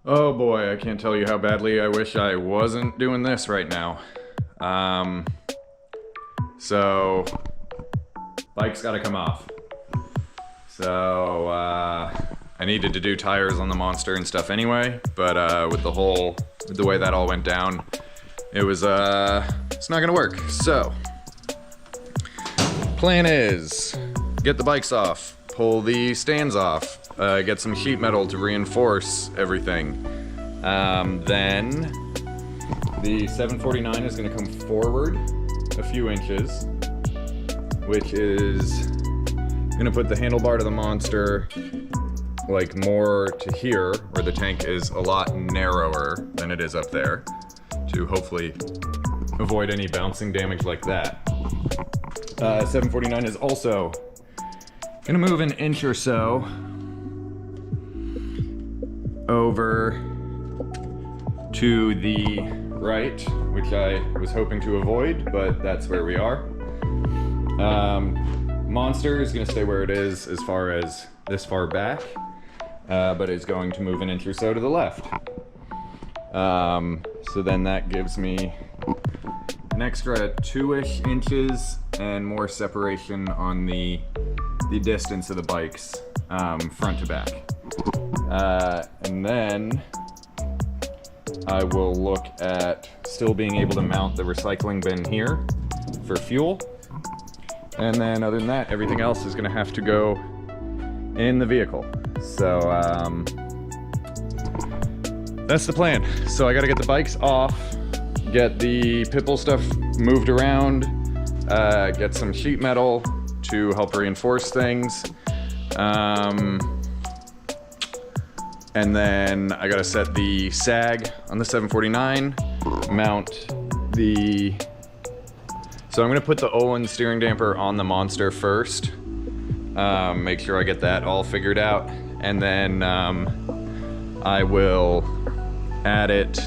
Oh boy, I can't tell you how badly I wish I wasn't doing this right now. So, bike's gotta come off. So, I needed to do tires on the Monster and stuff anyway, but with the way that all went down, it's not gonna work. So, plan is, get the bikes off, pull the stands off, get some sheet metal to reinforce everything. Then the 749 is going to come forward a few inches, which is going to put the handlebar to the Monster like more to here, where the tank is a lot narrower than it is up there, to hopefully avoid any bouncing damage like that. 749 is also going to move an inch or so over to the right, which I was hoping to avoid, but that's where we are. Monster is going to stay where it is as far as this far back, but is going to move an inch or so to the left. So then that gives me an extra 2-ish inches and more separation on the distance of the bikes, front to back. And then I will look at still being able to mount the recycling bin here for fuel. And then other than that, everything else is gonna have to go in the vehicle. So that's the plan. So I gotta get the bikes off, get the Pitbull stuff moved around, get some sheet metal to help reinforce things. And then I gotta set the sag on the 749, mount the... So I'm gonna put the Olin steering damper on the Monster first, make sure I get that all figured out, and then I will add it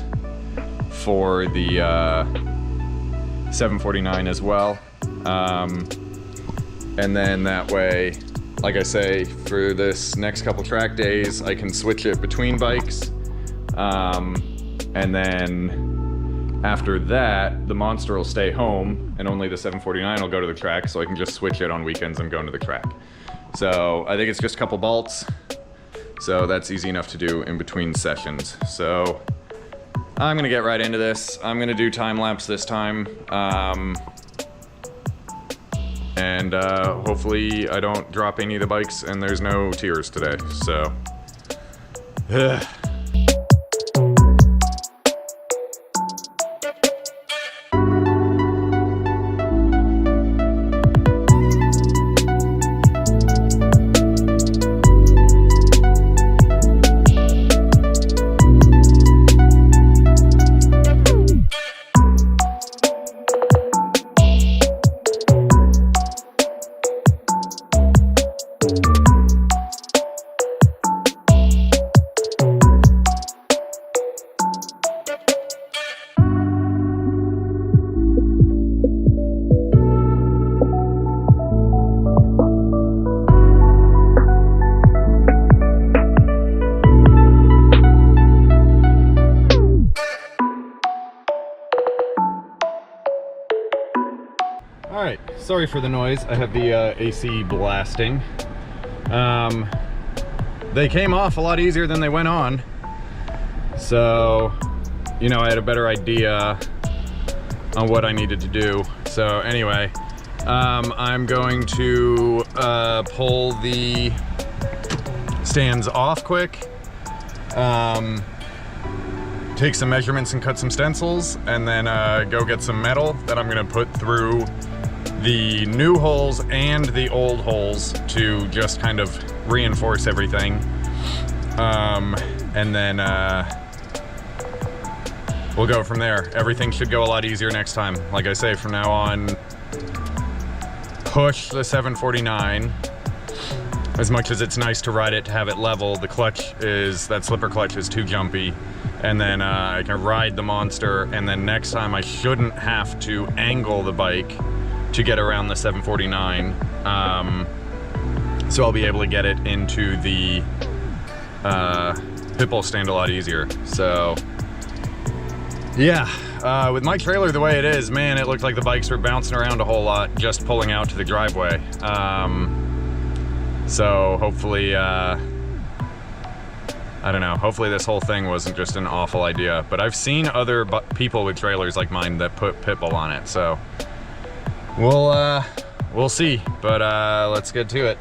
for the 749 as well. And then that way, like I say, for this next couple track days, I can switch it between bikes. And then after that, the Monster will stay home and only the 749 will go to the track, so I can just switch it on weekends and go into the track. So I think it's just a couple bolts. So that's easy enough to do in between sessions. So I'm gonna get right into this. I'm gonna do time lapse this time. And hopefully I don't drop any of the bikes and there's no tears today, so. Alright, sorry for the noise. I have the AC blasting. They came off a lot easier than they went on. So, you know, I had a better idea on what I needed to do. So anyway, I'm going to pull the stands off quick, take some measurements and cut some stencils, and then go get some metal that I'm gonna put through the new holes and the old holes to just kind of reinforce everything. And then we'll go from there. Everything should go a lot easier next time. Like I say, from now on, push the 749. As much as it's nice to ride it, to have it level, the clutch is, that slipper clutch is too jumpy. And then I can ride the Monster, and then next time I shouldn't have to angle the bike to get around the 749. So I'll be able to get it into the Pitbull stand a lot easier. So yeah, with my trailer the way it is, man, it looked like the bikes were bouncing around a whole lot just pulling out to the driveway. So hopefully, I don't know, hopefully this whole thing wasn't just an awful idea, but I've seen other people with trailers like mine that put Pitbull on it, so we'll see, but let's get to it.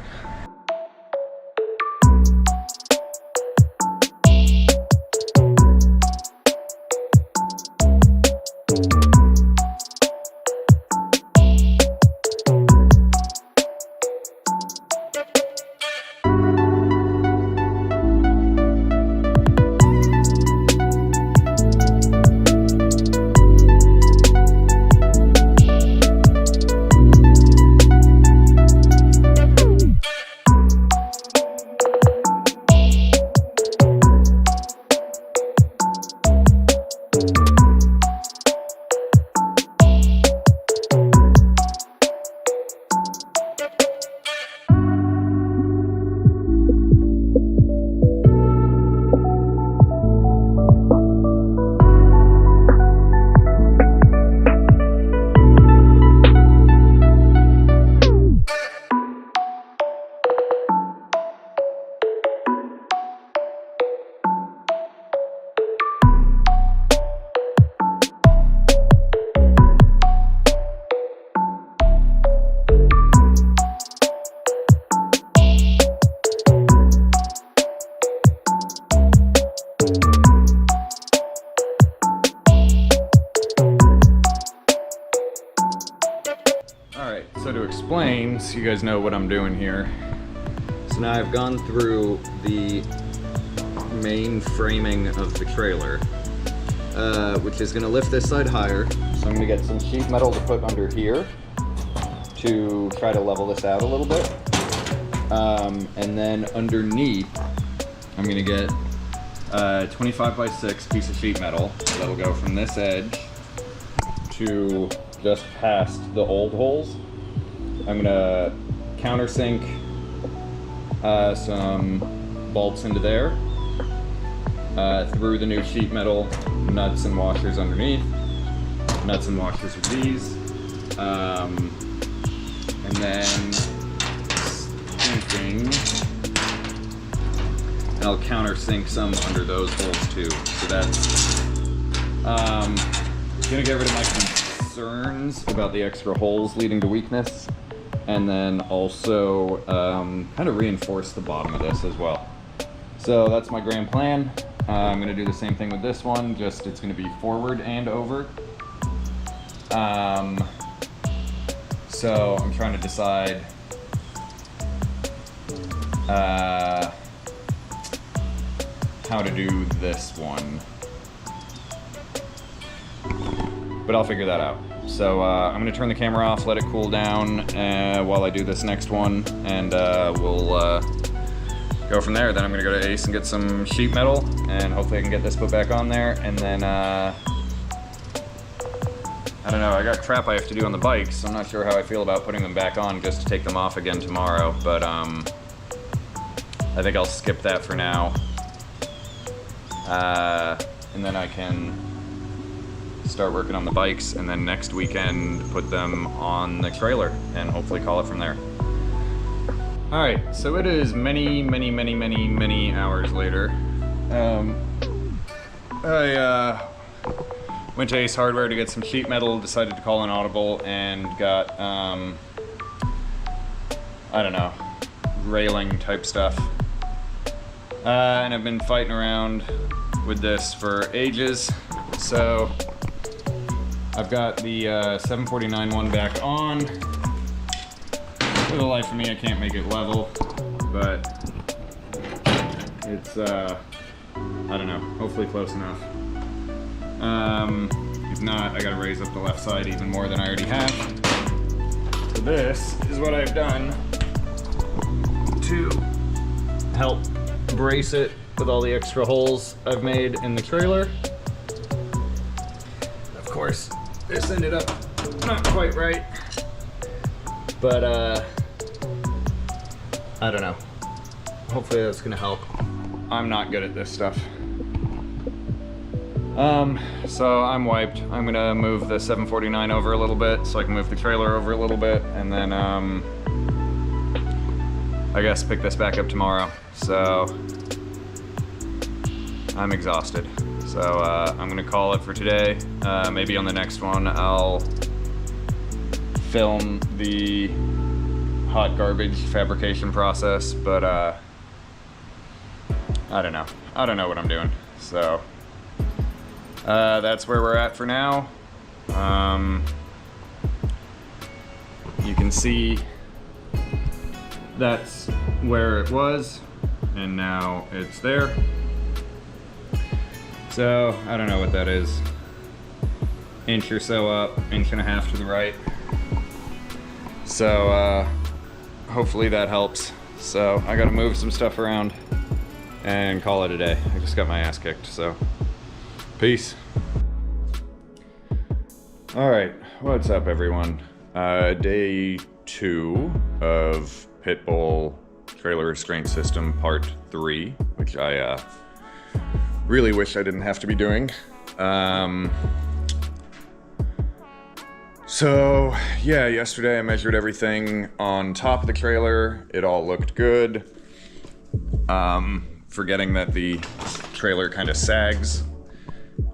So to explain, so you guys know what I'm doing here. So now I've gone through the main framing of the trailer, which is gonna lift this side higher. So I'm gonna get some sheet metal to put under here to try to level this out a little bit. And then underneath, I'm gonna get a 25x6 piece of sheet metal that'll go from this edge to just past the old holes. I'm gonna countersink some bolts into there, through the new sheet metal, nuts and washers underneath, nuts and washers with these, and then sinking, and I'll countersink some under those holes too. So that's gonna get rid of my concerns about the extra holes leading to weakness, and then also kind of reinforce the bottom of this as well. So that's my grand plan. I'm gonna do the same thing with this one, just it's gonna be forward and over. So I'm trying to decide how to do this one, but I'll figure that out. So I'm gonna turn the camera off, let it cool down while I do this next one, and we'll go from there. Then I'm gonna go to Ace and get some sheet metal, and hopefully I can get this put back on there. And then I don't know, I got crap I have to do on the bikes, so I'm not sure how I feel about putting them back on just to take them off again tomorrow, but I think I'll skip that for now. And then I can start working on the bikes, and then next weekend put them on the trailer and hopefully call it from there. All right, so it is many hours later. I went to Ace Hardware to get some sheet metal, decided to call an audible, and got I don't know, railing type stuff. And I've been fighting around with this for ages. So I've got the 749 one back on. For the life of me, I can't make it level, but it's, I don't know, hopefully close enough. If not, I gotta raise up the left side even more than I already have. So this is what I've done to help brace it with all the extra holes I've made in the trailer. Of course, this ended up not quite right, but I don't know. Hopefully that's gonna help. I'm not good at this stuff. So I'm wiped. I'm gonna move the 749 over a little bit so I can move the trailer over a little bit, and then I guess pick this back up tomorrow. So I'm exhausted. So I'm gonna call it for today. Maybe on the next one I'll film the hot garbage fabrication process, but I don't know. I don't know what I'm doing. So that's where we're at for now. You can see that's where it was, and now it's there. So I don't know what that is. Inch or so up, inch and a half to the right. So hopefully that helps. So I gotta move some stuff around and call it a day. I just got my ass kicked, so peace. All right, what's up everyone? Day 2 of Pitbull trailer restraint system part 3, which I really wish I didn't have to be doing. So yeah, yesterday I measured everything on top of the trailer. It all looked good. Forgetting that the trailer kind of sags,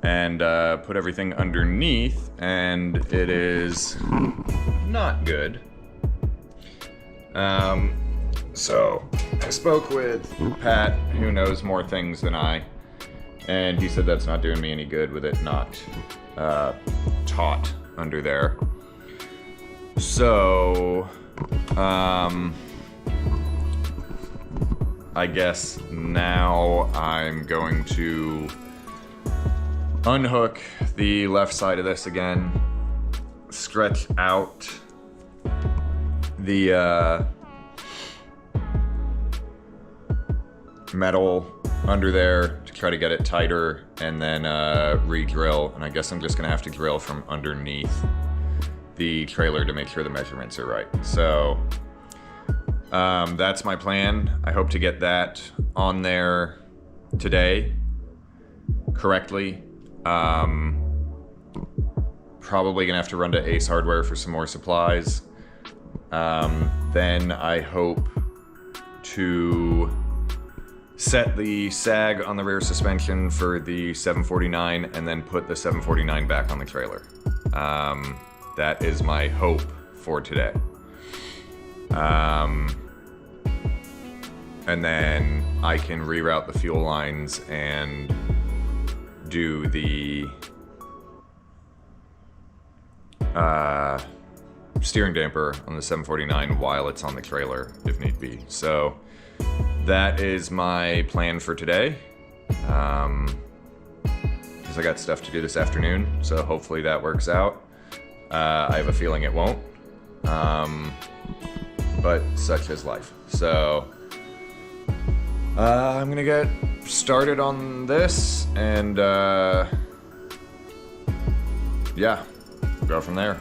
and put everything underneath, and it is not good. So I spoke with Pat, who knows more things than I, and he said that's not doing me any good with it not taut under there. So I guess now I'm going to unhook the left side of this again, stretch out the metal under there to try to get it tighter, and then re-drill. And I guess I'm just gonna have to drill from underneath the trailer to make sure the measurements are right. So that's my plan. I hope to get that on there today correctly. Probably gonna have to run to Ace Hardware for some more supplies. Then I hope to set the sag on the rear suspension for the 749 and then put the 749 back on the trailer. That is my hope for today. And then I can reroute the fuel lines and do the steering damper on the 749 while it's on the trailer if need be. So that is my plan for today. Because I got stuff to do this afternoon, so hopefully that works out. I have a feeling it won't, but such is life. So I'm gonna get started on this, and yeah, go from there.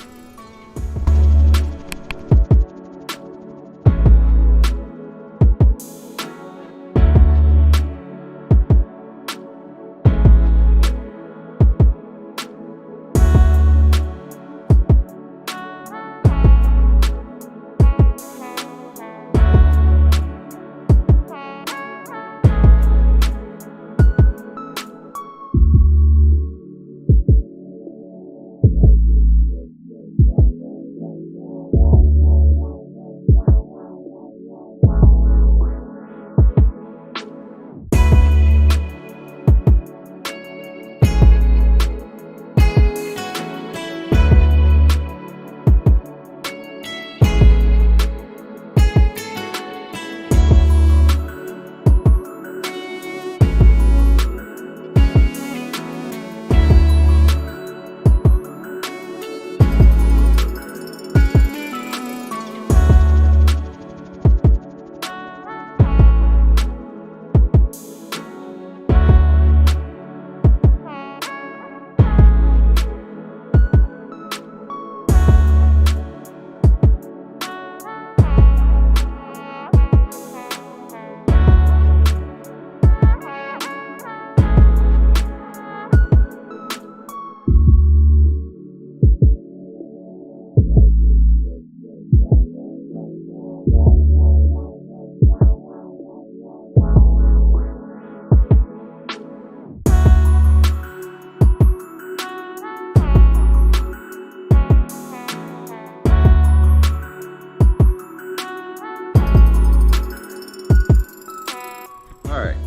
Alright,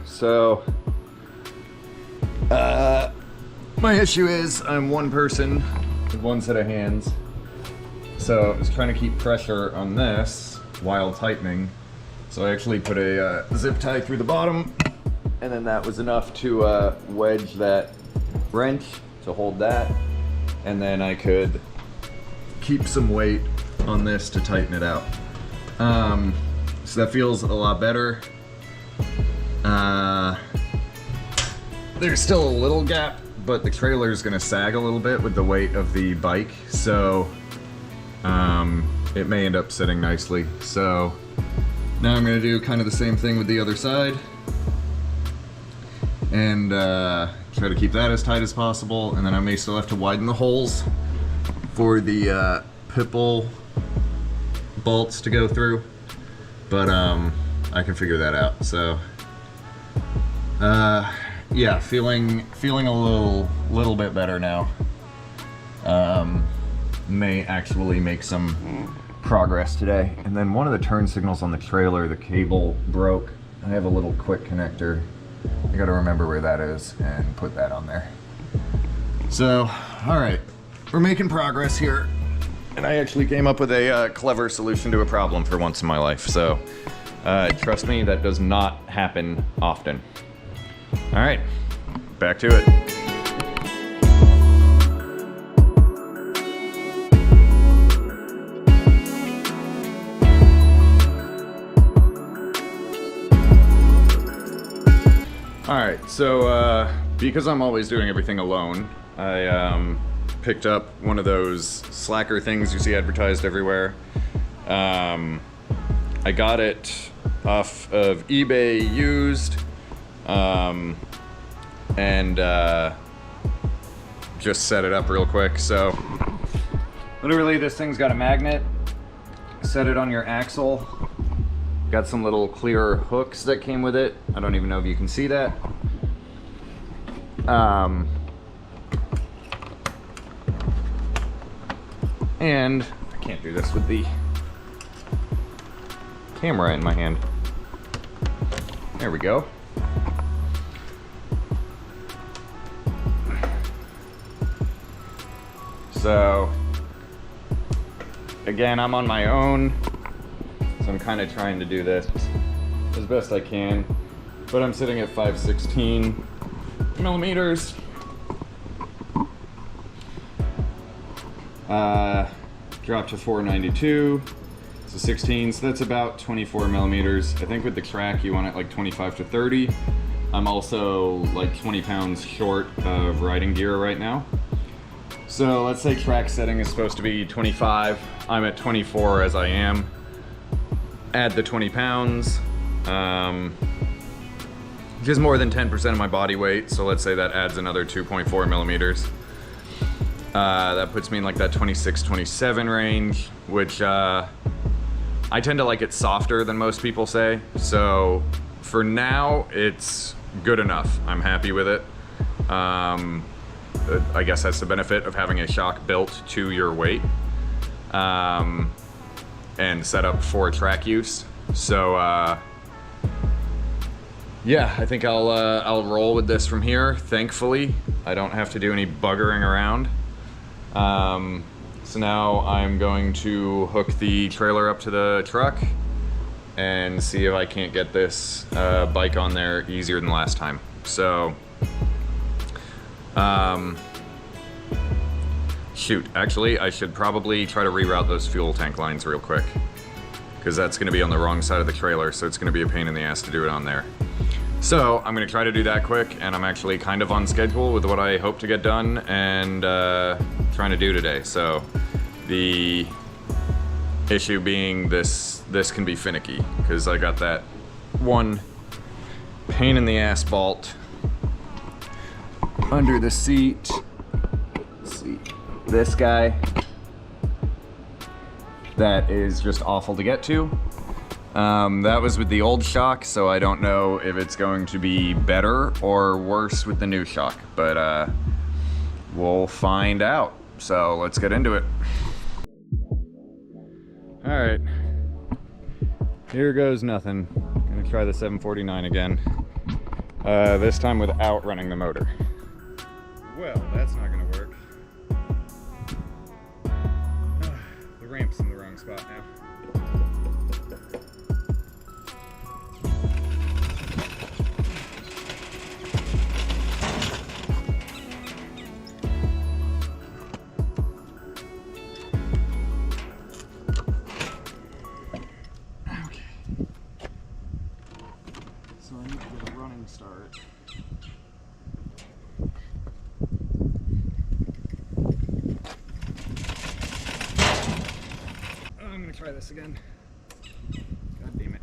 so my issue is I'm one person with one set of hands, so I was trying to keep pressure on this while tightening. So I actually put a zip tie through the bottom, and then that was enough to wedge that wrench to hold that, and then I could keep some weight on this to tighten it out. So that feels a lot better. There's still a little gap, but the trailer is going to sag a little bit with the weight of the bike, so it may end up sitting nicely. So now I'm going to do kind of the same thing with the other side, and try to keep that as tight as possible, and then I may still have to widen the holes for the Pitbull bolts to go through, but I can figure that out. So yeah, feeling a little bit better now. May actually make some progress today. And then one of the turn signals on the trailer, the cable broke. I have a little quick connector. I gotta remember where that is and put that on there. So, all right, we're making progress here. And I actually came up with a clever solution to a problem for once in my life. So, trust me, that does not happen often. All right, back to it. All right, so because I'm always doing everything alone, I picked up one of those slacker things you see advertised everywhere. I got it off of eBay used, and just set it up real quick. So literally this thing's got a magnet. Set it on your axle. Got some little clear hooks that came with it. I don't even know if you can see that. And I can't do this with the camera in my hand. There we go. So, again, I'm on my own. So I'm kind of trying to do this as best I can, but I'm sitting at 5/16 millimeters. Dropped to 492, so 16, so that's about 24 millimeters. I think with the track you want it like 25 to 30. I'm also like 20 pounds short of riding gear right now. So let's say track setting is supposed to be 25. I'm at 24 as I am. Add the 20 pounds, which is more than 10% of my body weight, so let's say that adds another 2.4 millimeters. That puts me in like that 26, 27 range, which I tend to like it softer than most people say. So for now, it's good enough. I'm happy with it. I guess that's the benefit of having a shock built to your weight. And set up for track use. So yeah, I think I'll roll with this from here. Thankfully, I don't have to do any buggering around. So now I'm going to hook the trailer up to the truck and see if I can't get this bike on there easier than last time. So shoot, actually, I should probably try to reroute those fuel tank lines real quick, because that's going to be on the wrong side of the trailer, so it's going to be a pain in the ass to do it on there. So I'm going to try to do that quick, and I'm actually kind of on schedule with what I hope to get done and trying to do today. So the issue being this can be finicky, because I got that one pain in the ass bolt under the seat. Let's see. This guy that is just awful to get to. That was with the old shock, so I don't know if it's going to be better or worse with the new shock, but we'll find out. So let's get into it. All right, here goes nothing. Gonna gonna try the 749 again. This time without running the motor. Well, that's not gonna work. The ramp's in the wrong spot now. Start. Oh, I'm gonna try this again. God damn it.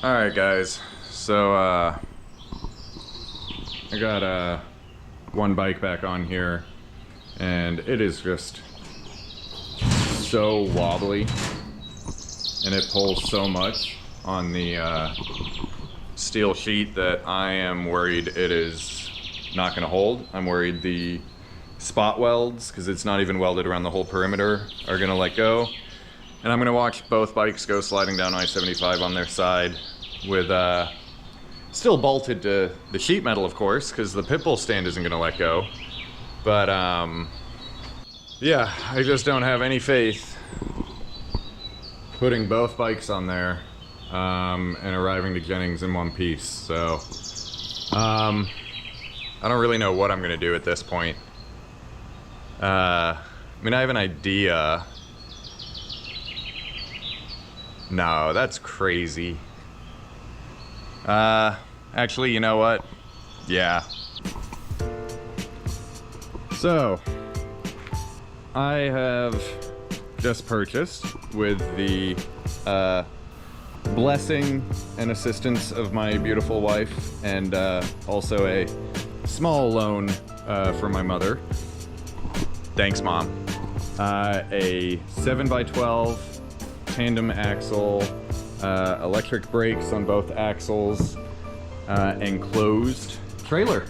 Alright guys, so I got one bike back on here and it is just so wobbly and it pulls so much on the steel sheet that I am worried it is not going to hold. I'm worried the spot welds, because it's not even welded around the whole perimeter, are going to let go. And I'm going to watch both bikes go sliding down I-75 on their side with still bolted to the sheet metal, of course, because the Pitbull stand isn't going to let go. But yeah, I just don't have any faith putting both bikes on there and arriving to Jennings in one piece. So I don't really know what I'm going to do at this point. I mean, I have an idea. No, that's crazy. Actually, you know what? Yeah. So, I have just purchased, with the blessing and assistance of my beautiful wife, and also a small loan from my mother. Thanks, Mom. A 7x12 tandem axle, electric brakes on both axles, enclosed trailer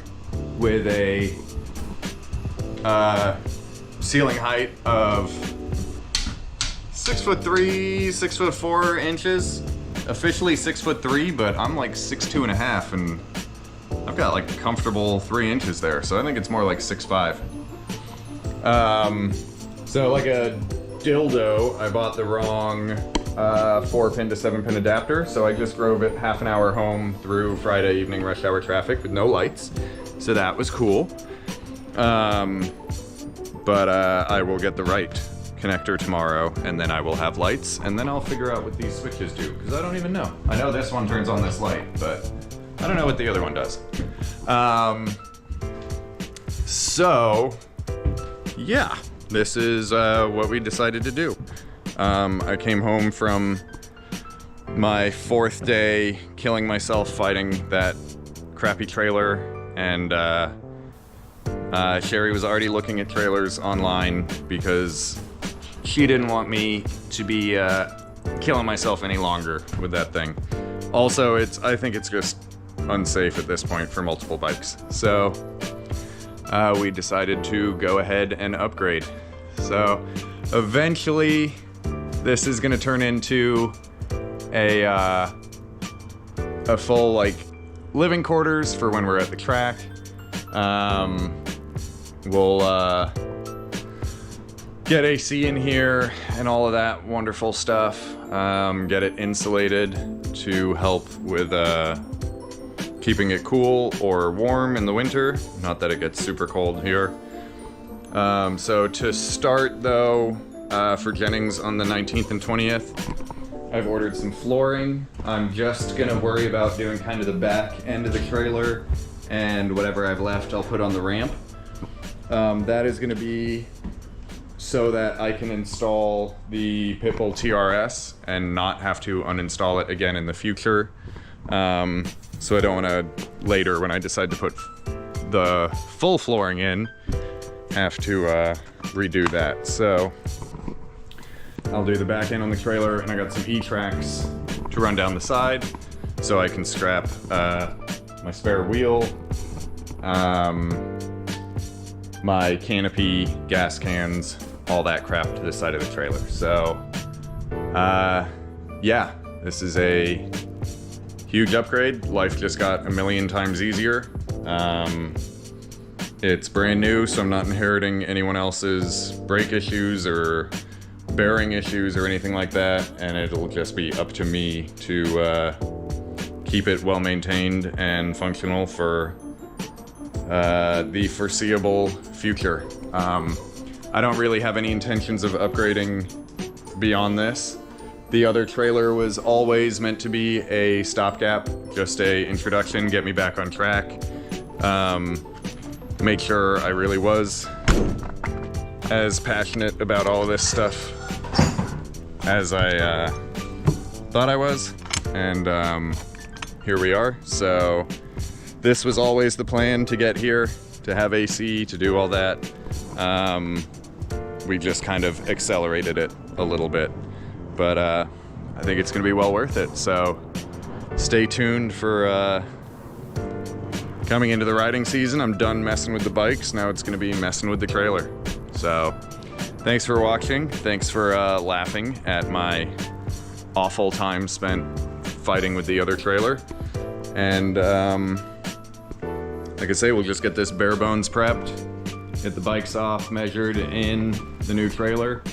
with a ceiling height of 6'3", 6'4" inches. Officially 6'3", but I'm like 6'2.5", and I've got like a comfortable 3 inches there, so I think it's more like 6'5". So like a dildo, I bought the wrong 4-pin to 7-pin adapter, so I just drove it half an hour home through Friday evening rush hour traffic with no lights, so that was cool. But I will get the right connector tomorrow, and then I will have lights, and then I'll figure out what these switches do, because I don't even know. I know this one turns on this light, but I don't know what the other one does. So, yeah, this is what we decided to do. I came home from my 4th day killing myself fighting that crappy trailer, and Sherry was already looking at trailers online because she didn't want me to be killing myself any longer with that thing. Also, I think it's just unsafe at this point for multiple bikes. So we decided to go ahead and upgrade. So eventually this is gonna turn into a full like living quarters for when we're at the track. We'll get AC in here and all of that wonderful stuff. Get it insulated to help with keeping it cool or warm in the winter. Not that it gets super cold here. So to start though, for Jennings on the 19th and 20th, I've ordered some flooring. I'm just gonna worry about doing kind of the back end of the trailer, and whatever I've left I'll put on the ramp. That is gonna be so that I can install the Pitbull TRS and not have to uninstall it again in the future. So I don't want to later, when I decide to put the full flooring in, have to redo that. So I'll do the back end on the trailer, and I got some E-tracks to run down the side so I can strap my spare wheel, my canopy, gas cans, all that crap to the side of the trailer. So yeah, this is a huge upgrade. Life just got a million times easier. It's brand new, so I'm not inheriting anyone else's brake issues or bearing issues or anything like that, and it'll just be up to me to keep it well maintained and functional for the foreseeable future. I don't really have any intentions of upgrading beyond this. The other trailer was always meant to be a stopgap, just a introduction, get me back on track. Make sure I really was as passionate about all of this stuff as I thought I was, and here we are. So this was always the plan, to get here, to have AC, to do all that. We just kind of accelerated it a little bit, but I think it's gonna be well worth it. So stay tuned for coming into the riding season. I'm done messing with the bikes. Now it's gonna be messing with the trailer. So thanks for watching. Thanks for laughing at my awful time spent fighting with the other trailer. And like I say, we'll just get this bare bones prepped, get the bikes off, measured in the new trailer,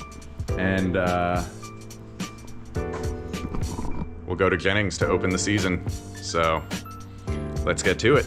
and we'll go to Jennings to open the season. So let's get to it.